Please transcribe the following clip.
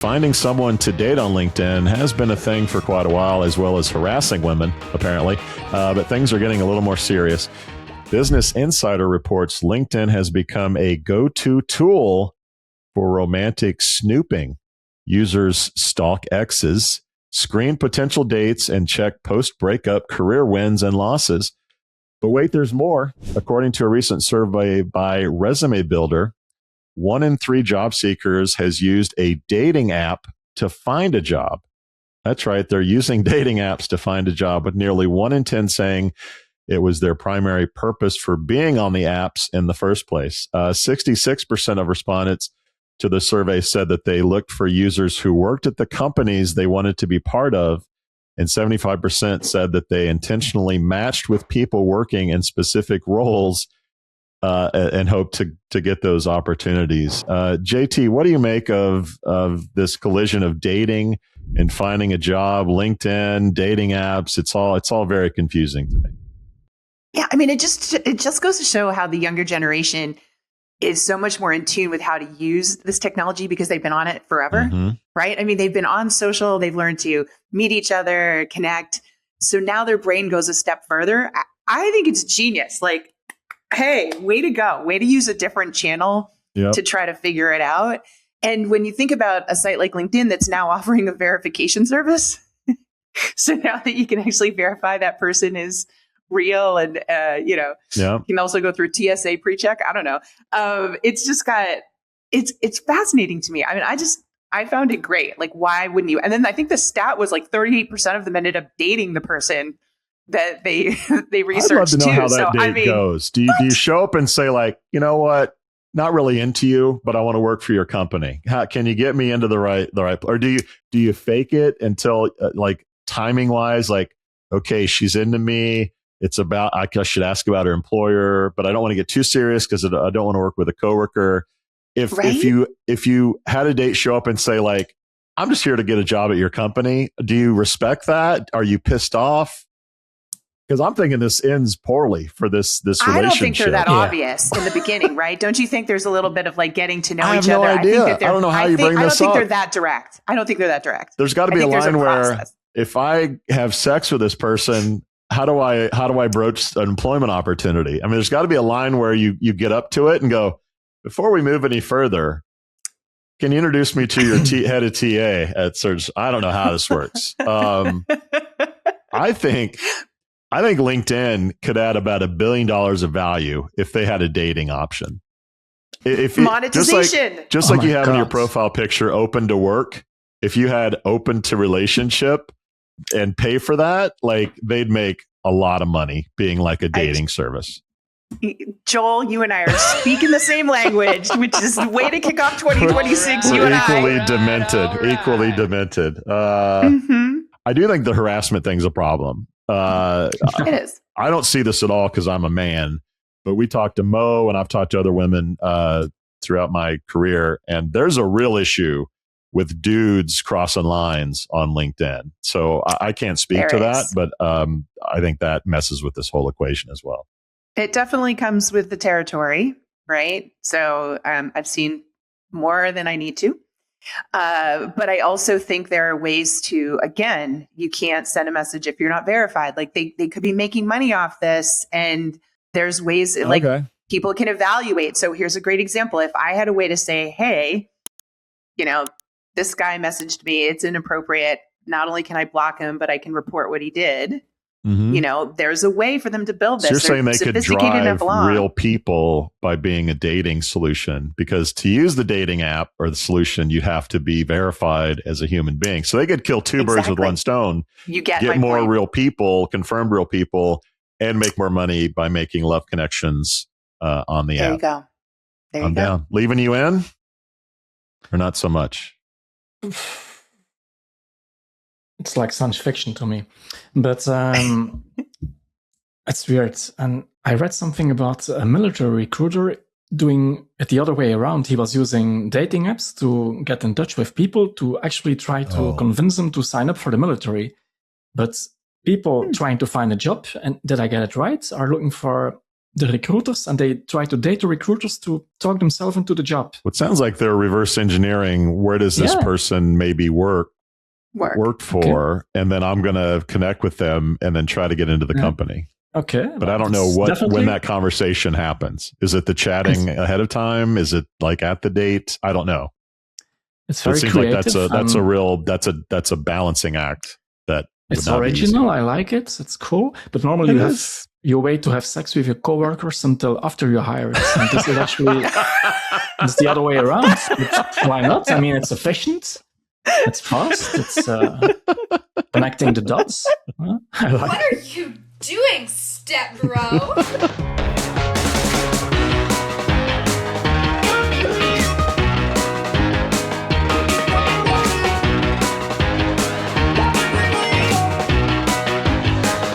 Finding someone to date on LinkedIn has been a thing for quite a while, as well as harassing women, apparently. But things are getting a little more serious. Business Insider reports LinkedIn has become a go-to tool for romantic snooping. Users stalk exes, screen potential dates, and check post-breakup career wins and losses. But wait, there's more. According to a recent survey by Resume Builder, 1 in 3 job seekers has used a dating app to find a job. That's right. They're using dating apps to find a job, with nearly 1 in 10 saying it was their primary purpose for being on the apps in the first place. 66% of respondents to the survey said that they looked for users who worked at the companies they wanted to be part of. And 75% said that they intentionally matched with people working in specific roles and hope to get those opportunities. JT, what do you make of this collision of dating and finding a job, LinkedIn, dating apps? It's all very confusing to me. Yeah, I mean, it just goes to show how the younger generation is so much more in tune with how to use this technology because they've been on it forever, right? I mean, they've been on social, they've learned to meet each other, connect. So now their brain goes a step further. I think it's genius. Like, hey, way to go. Way to use a different channel to try to figure it out. And when you think about a site like LinkedIn that's now offering a verification service, so now that you can actually verify that person is real and, you can also go through TSA pre-check. I don't know. It's just it's fascinating to me. I mean, I found it great. Like, why wouldn't you? And then I think the stat was like 38% of them ended up dating the person that they researched. I'd love to know too. how that date goes. Do you show up and say, like, you know what, not really into you, but I want to work for your company? How can you get me into the right, or do you fake it until like timing wise, like, okay, she's into me. It's about, I should ask about her employer, but I don't want to get too serious because I don't want to work with a coworker. If you had a date show up and say, like, I'm just here to get a job at your company, do you respect that? Are you pissed off? Because I'm thinking this ends poorly for this relationship. I don't think they're that obvious in the beginning, right? Don't you think there's a little bit of like getting to know each other? I have no idea. I don't know how you bring this up. I don't think they're that direct. I don't think they're that direct. There's got to be a line where if I have sex with this person, how do I broach an employment opportunity? I mean, there's got to be a line where you get up to it and go, before we move any further, can you introduce me to your head of TA at Surge? I don't know how this works. I think LinkedIn could add about $1 billion of value if they had a dating option. If monetization, just like you have in your profile picture, open to work. If you had open to relationship and pay for that, like, they'd make a lot of money being like a dating service. Joel, you and I are speaking the same language, which is the way to kick off 2026. We're equally demented. I do think the harassment thing's a problem. It is. I don't see this at all because I'm a man, but we talked to Mo and I've talked to other women throughout my career, and there's a real issue with dudes crossing lines on LinkedIn. So I can't speak to that, but I think that messes with this whole equation as well. It definitely comes with the territory, right? So I've seen more than I need to. But I also think there are ways to, again, you can't send a message if you're not verified. Like they could be making money off this, and there's ways like people can evaluate. So here's a great example. If I had a way to say, hey, this guy messaged me, it's inappropriate. Not only can I block him, but I can report what he did. There's a way for them to build this. So you're saying they could drive real people by being a dating solution, because to use the dating app or the solution, you have to be verified as a human being. So they could kill two birds with one stone. You get more point. Real people, confirmed real people, and make more money by making love connections on the app. There you go. I'm down. Leaving you in, or not so much? It's like science fiction to me, but it's weird. And I read something about a military recruiter doing it the other way around. He was using dating apps to get in touch with people to actually try to convince them to sign up for the military. But people trying to find a job, and did I get it right, are looking for the recruiters, and they try to date the recruiters to talk themselves into the job. It sounds like they're reverse engineering. Where does this person maybe work for? And then I'm going to connect with them and then try to get into the company. Okay. But I don't know when that conversation happens. Is it the chatting ahead of time? Is it like at the date? I don't know. It's very seems creative. Like that's a balancing act that it's original. I like it. It's cool. But normally you wait to have sex with your coworkers until after you hire it. And this is actually it's the other way around. But why not? I mean, it's efficient. It's fast. It's connecting the dots. I like what are you doing, step bro?